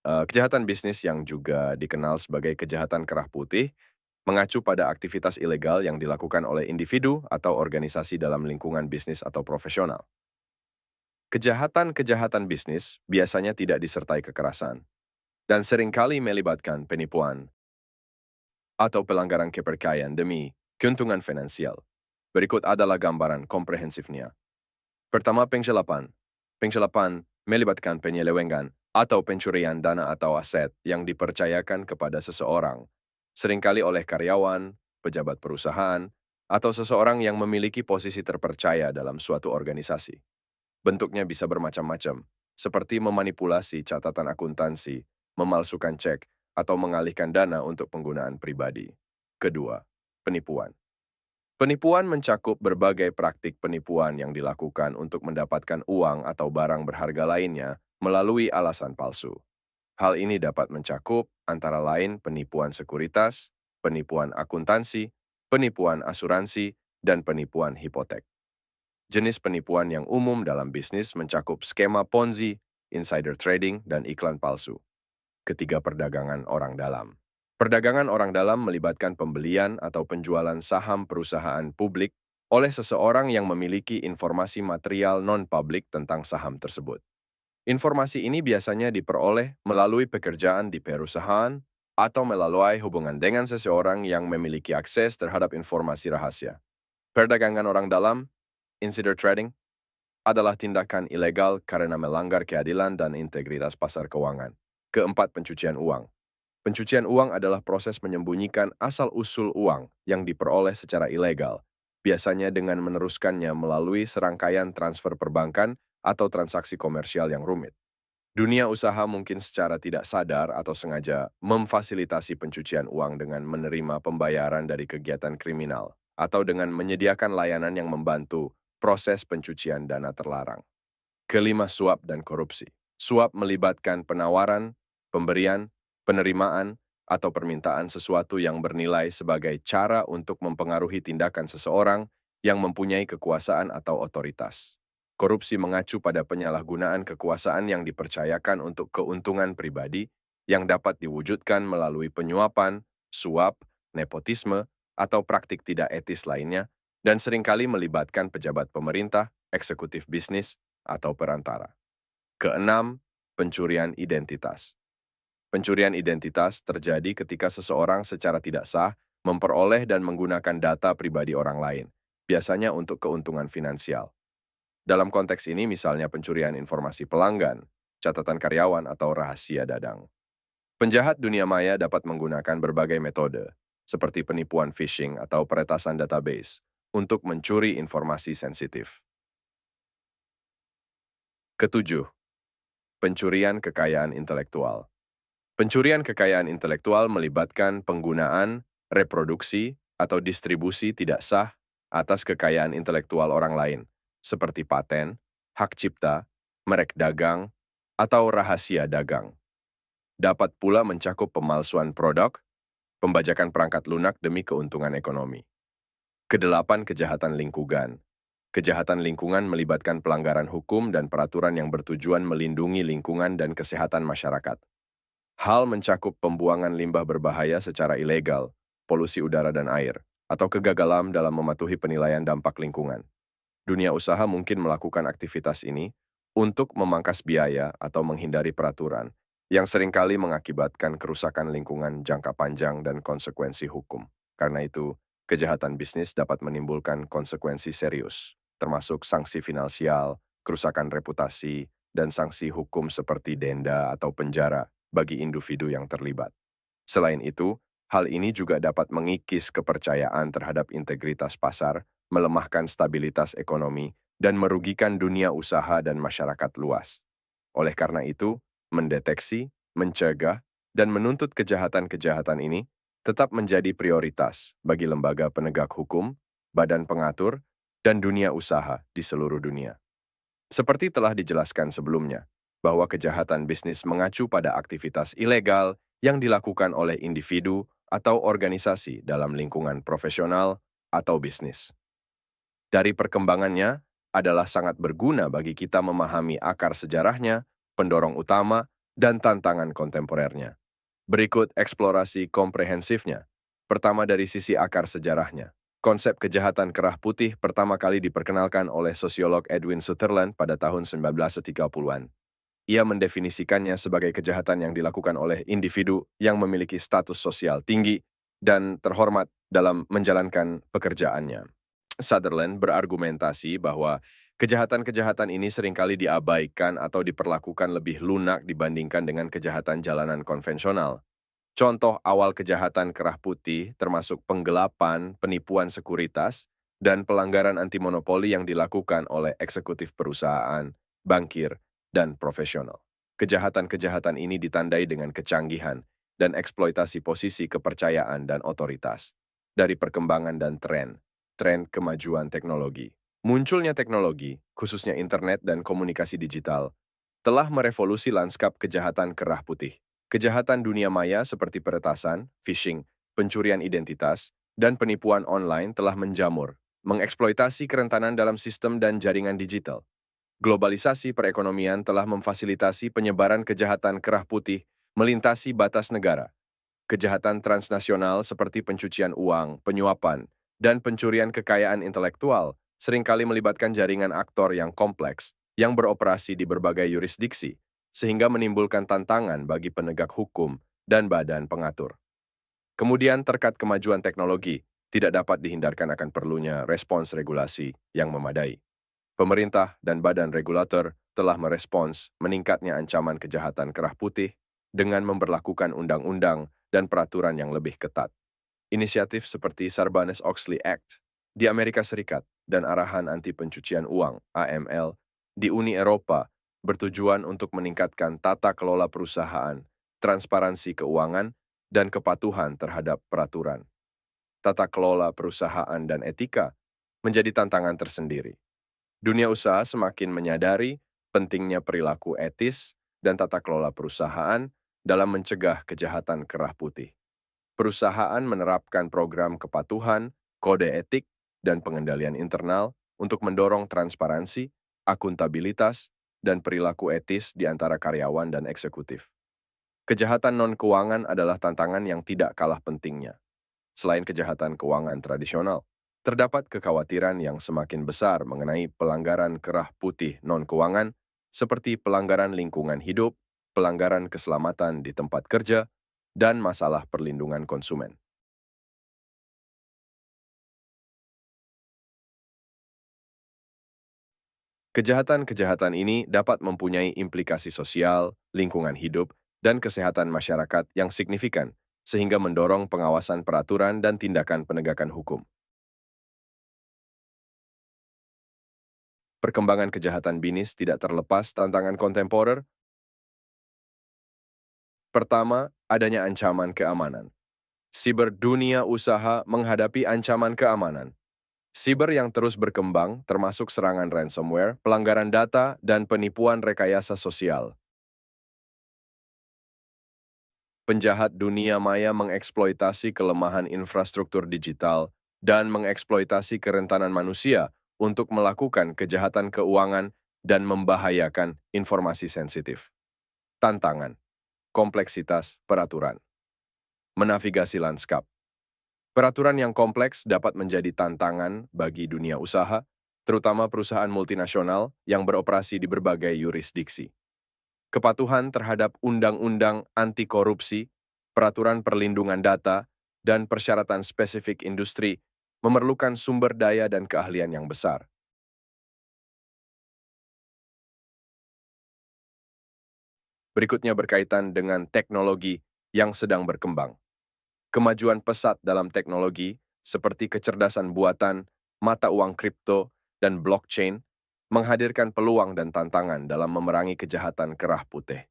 Kejahatan bisnis yang juga dikenal sebagai kejahatan kerah putih mengacu pada aktivitas ilegal yang dilakukan oleh individu atau organisasi dalam lingkungan bisnis atau profesional. Kejahatan-kejahatan bisnis biasanya tidak disertai kekerasan dan seringkali melibatkan penipuan atau pelanggaran kepercayaan demi keuntungan finansial. Berikut adalah gambaran komprehensifnya. Pertama, penggelapan. Penggelapan melibatkan penyelewengan atau pencurian dana atau aset yang dipercayakan kepada seseorang, seringkali oleh karyawan, pejabat perusahaan, atau seseorang yang memiliki posisi terpercaya dalam suatu organisasi. Bentuknya bisa bermacam-macam, seperti memanipulasi catatan akuntansi, memalsukan cek, atau mengalihkan dana untuk penggunaan pribadi. Kedua, penipuan. Penipuan mencakup berbagai praktik penipuan yang dilakukan untuk mendapatkan uang atau barang berharga lainnya melalui alasan palsu. Hal ini dapat mencakup antara lain penipuan sekuritas, penipuan akuntansi, penipuan asuransi, dan penipuan hipotek. Jenis penipuan yang umum dalam bisnis mencakup skema Ponzi, insider trading, dan iklan palsu. Ketiga, perdagangan orang dalam. Perdagangan orang dalam melibatkan pembelian atau penjualan saham perusahaan publik oleh seseorang yang memiliki informasi material non-publik tentang saham tersebut. Informasi ini biasanya diperoleh melalui pekerjaan di perusahaan atau melalui hubungan dengan seseorang yang memiliki akses terhadap informasi rahasia. Perdagangan orang dalam, insider trading, adalah tindakan ilegal karena melanggar keadilan dan integritas pasar keuangan. Keempat, pencucian uang. Pencucian uang adalah proses menyembunyikan asal-usul uang yang diperoleh secara ilegal, biasanya dengan meneruskannya melalui serangkaian transfer perbankan atau transaksi komersial yang rumit. Dunia usaha mungkin secara tidak sadar atau sengaja memfasilitasi pencucian uang dengan menerima pembayaran dari kegiatan kriminal atau dengan menyediakan layanan yang membantu proses pencucian dana terlarang. Kelima, suap dan korupsi. Suap melibatkan penawaran, pemberian, penerimaan, atau permintaan sesuatu yang bernilai sebagai cara untuk mempengaruhi tindakan seseorang yang mempunyai kekuasaan atau otoritas. Korupsi mengacu pada penyalahgunaan kekuasaan yang dipercayakan untuk keuntungan pribadi yang dapat diwujudkan melalui penyuapan, suap, nepotisme, atau praktik tidak etis lainnya, dan seringkali melibatkan pejabat pemerintah, eksekutif bisnis, atau perantara. Keenam, pencurian identitas. Pencurian identitas terjadi ketika seseorang secara tidak sah memperoleh dan menggunakan data pribadi orang lain, biasanya untuk keuntungan finansial. Dalam konteks ini misalnya pencurian informasi pelanggan, catatan karyawan, atau rahasia dadang. Penjahat dunia maya dapat menggunakan berbagai metode, seperti penipuan phishing atau peretasan database, untuk mencuri informasi sensitif. Ketujuh, pencurian kekayaan intelektual. Pencurian kekayaan intelektual melibatkan penggunaan, reproduksi, atau distribusi tidak sah atas kekayaan intelektual orang lain, seperti paten, hak cipta, merek dagang, atau rahasia dagang. Dapat pula mencakup pemalsuan produk, pembajakan perangkat lunak demi keuntungan ekonomi. Kedelapan, kejahatan lingkungan. Kejahatan lingkungan melibatkan pelanggaran hukum dan peraturan yang bertujuan melindungi lingkungan dan kesehatan masyarakat. Hal mencakup pembuangan limbah berbahaya secara ilegal, polusi udara dan air, atau kegagalan dalam mematuhi penilaian dampak lingkungan. Dunia usaha mungkin melakukan aktivitas ini untuk memangkas biaya atau menghindari peraturan, yang seringkali mengakibatkan kerusakan lingkungan jangka panjang dan konsekuensi hukum. Karena itu, kejahatan bisnis dapat menimbulkan konsekuensi serius, termasuk sanksi finansial, kerusakan reputasi, dan sanksi hukum seperti denda atau penjara bagi individu yang terlibat. Selain itu, hal ini juga dapat mengikis kepercayaan terhadap integritas pasar, melemahkan stabilitas ekonomi, dan merugikan dunia usaha dan masyarakat luas. Oleh karena itu, mendeteksi, mencegah, dan menuntut kejahatan-kejahatan ini tetap menjadi prioritas bagi lembaga penegak hukum, badan pengatur, dan dunia usaha di seluruh dunia. Seperti telah dijelaskan sebelumnya, bahwa kejahatan bisnis mengacu pada aktivitas ilegal yang dilakukan oleh individu atau organisasi dalam lingkungan profesional atau bisnis. Dari perkembangannya adalah sangat berguna bagi kita memahami akar sejarahnya, pendorong utama, dan tantangan kontemporernya. Berikut eksplorasi komprehensifnya. Pertama dari sisi akar sejarahnya. Konsep kejahatan kerah putih pertama kali diperkenalkan oleh sosiolog Edwin Sutherland pada tahun 1930-an. Ia mendefinisikannya sebagai kejahatan yang dilakukan oleh individu yang memiliki status sosial tinggi dan terhormat dalam menjalankan pekerjaannya. Sutherland berargumentasi bahwa kejahatan-kejahatan ini seringkali diabaikan atau diperlakukan lebih lunak dibandingkan dengan kejahatan jalanan konvensional. Contoh awal kejahatan kerah putih termasuk penggelapan, penipuan sekuritas, dan pelanggaran anti monopoli yang dilakukan oleh eksekutif perusahaan, bankir, dan profesional. Kejahatan-kejahatan ini ditandai dengan kecanggihan dan eksploitasi posisi kepercayaan dan otoritas. Dari perkembangan dan tren kemajuan teknologi. Munculnya teknologi, khususnya internet dan komunikasi digital, telah merevolusi lanskap kejahatan kerah putih. Kejahatan dunia maya seperti peretasan, phishing, pencurian identitas, dan penipuan online telah menjamur, mengeksploitasi kerentanan dalam sistem dan jaringan digital. Globalisasi perekonomian telah memfasilitasi penyebaran kejahatan kerah putih melintasi batas negara. Kejahatan transnasional seperti pencucian uang, penyuapan, dan pencurian kekayaan intelektual seringkali melibatkan jaringan aktor yang kompleks yang beroperasi di berbagai yurisdiksi, sehingga menimbulkan tantangan bagi penegak hukum dan badan pengatur. Kemudian terkait kemajuan teknologi, tidak dapat dihindarkan akan perlunya respons regulasi yang memadai. Pemerintah dan badan regulator telah merespons meningkatnya ancaman kejahatan kerah putih dengan memberlakukan undang-undang dan peraturan yang lebih ketat. Inisiatif seperti Sarbanes-Oxley Act di Amerika Serikat dan arahan anti pencucian uang (AML) di Uni Eropa bertujuan untuk meningkatkan tata kelola perusahaan, transparansi keuangan, dan kepatuhan terhadap peraturan. Tata kelola perusahaan dan etika menjadi tantangan tersendiri. Dunia usaha semakin menyadari pentingnya perilaku etis dan tata kelola perusahaan dalam mencegah kejahatan kerah putih. Perusahaan menerapkan program kepatuhan, kode etik, dan pengendalian internal untuk mendorong transparansi, akuntabilitas, dan perilaku etis di antara karyawan dan eksekutif. Kejahatan non-keuangan adalah tantangan yang tidak kalah pentingnya. Selain kejahatan keuangan tradisional, terdapat kekhawatiran yang semakin besar mengenai pelanggaran kerah putih non-keuangan seperti pelanggaran lingkungan hidup, pelanggaran keselamatan di tempat kerja, dan masalah perlindungan konsumen. Kejahatan-kejahatan ini dapat mempunyai implikasi sosial, lingkungan hidup, dan kesehatan masyarakat yang signifikan, sehingga mendorong pengawasan peraturan dan tindakan penegakan hukum. Perkembangan kejahatan bisnis tidak terlepas tantangan kontemporer. Pertama, adanya ancaman keamanan. Siber dunia usaha menghadapi ancaman keamanan. Siber yang terus berkembang, termasuk serangan ransomware, pelanggaran data, dan penipuan rekayasa sosial. Penjahat dunia maya mengeksploitasi kelemahan infrastruktur digital dan mengeksploitasi kerentanan manusia untuk melakukan kejahatan keuangan dan membahayakan informasi sensitif. Tantangan, kompleksitas peraturan, menavigasi lanskap. Peraturan yang kompleks dapat menjadi tantangan bagi dunia usaha, terutama perusahaan multinasional yang beroperasi di berbagai yurisdiksi. Kepatuhan terhadap undang-undang anti korupsi, peraturan perlindungan data, dan persyaratan spesifik industri memerlukan sumber daya dan keahlian yang besar. Berikutnya berkaitan dengan teknologi yang sedang berkembang. Kemajuan pesat dalam teknologi seperti kecerdasan buatan, mata uang kripto, dan blockchain menghadirkan peluang dan tantangan dalam memerangi kejahatan kerah putih.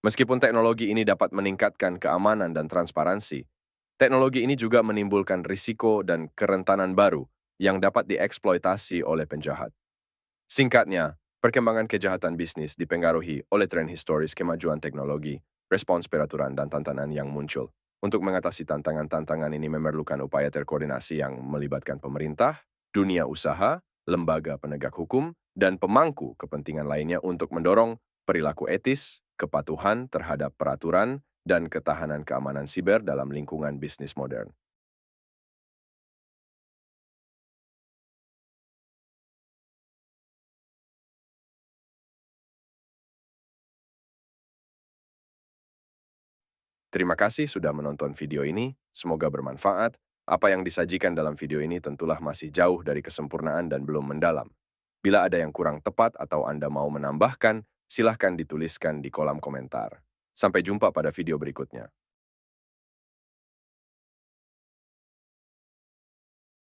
Meskipun teknologi ini dapat meningkatkan keamanan dan transparansi, teknologi ini juga menimbulkan risiko dan kerentanan baru yang dapat dieksploitasi oleh penjahat. Singkatnya, perkembangan kejahatan bisnis dipengaruhi oleh tren historis kemajuan teknologi, respons peraturan, dan tantangan yang muncul. Untuk mengatasi tantangan-tantangan ini memerlukan upaya terkoordinasi yang melibatkan pemerintah, dunia usaha, lembaga penegak hukum, dan pemangku kepentingan lainnya untuk mendorong perilaku etis, kepatuhan terhadap peraturan, dan ketahanan keamanan siber dalam lingkungan bisnis modern. Terima kasih sudah menonton video ini, semoga bermanfaat. Apa yang disajikan dalam video ini tentulah masih jauh dari kesempurnaan dan belum mendalam. Bila ada yang kurang tepat atau Anda mau menambahkan, silahkan dituliskan di kolom komentar. Sampai jumpa pada video berikutnya.